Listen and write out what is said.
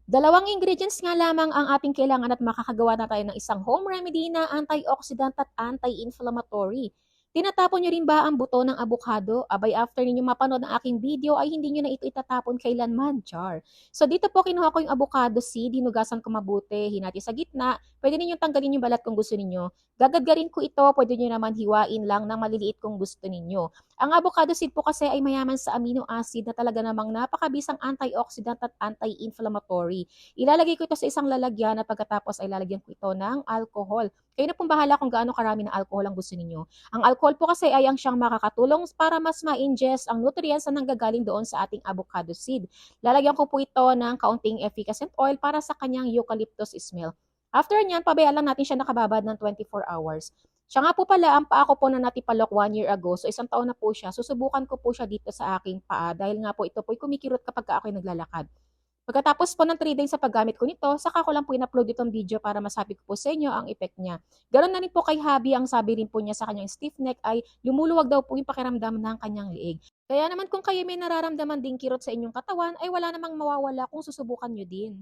Dalawang ingredients nga lamang ang ating kailangan at makakagawa na tayo ng isang home remedy na antioxidant at anti-inflammatory. Tinatapon nyo rin ba ang buto ng abukado? Abay, after ninyo mapanood ng aking video, ay hindi nyo na ito itatapon kailanman, char. So dito po kinuha ko yung avocado seed, hinugasan ko mabuti, hinati sa gitna. Pwede ninyong tanggalin yung balat kung gusto ninyo. Gagadgarin ko ito, pwede nyo naman hiwain lang ng maliliit kung gusto ninyo. Ang avocado seed po kasi ay mayaman sa amino acid na talaga namang napakabisang antioxidant at anti-inflammatory. Ilalagay ko ito sa isang lalagyan at pagkatapos ay lalagyan ko ito ng alcohol. Kayo na pong bahala kung gaano karami ng alcohol ang gusto ninyo. Ang alcohol po kasi ay ang siyang makakatulong para mas ma-ingest ang nutrients na nanggagaling doon sa ating avocado seed. Lalagyan ko po ito ng kaunting efficacent oil para sa kanyang eucalyptus smell. After nyan, pabayaan lang natin siya nakababad ng 24 hours. Siya nga po pala, ang paa ko po na natipalok 1 year ago. So isang taon na po siya. Susubukan ko po siya dito sa aking paa dahil nga po ito po'y kumikirot kapag ako'y naglalakad. Pagkatapos po ng 3 days sa paggamit ko nito, saka ko lang po in-upload itong video para masabi ko po sa inyo ang effect niya. Ganoon na rin po kay Habi, ang sabi rin po niya sa kanyang stiff neck ay lumuluwag daw po yung pakiramdam ng kanyang liig. Kaya naman kung kayo may nararamdaman ding kirot sa inyong katawan, ay wala namang mawawala kung susubukan nyo din.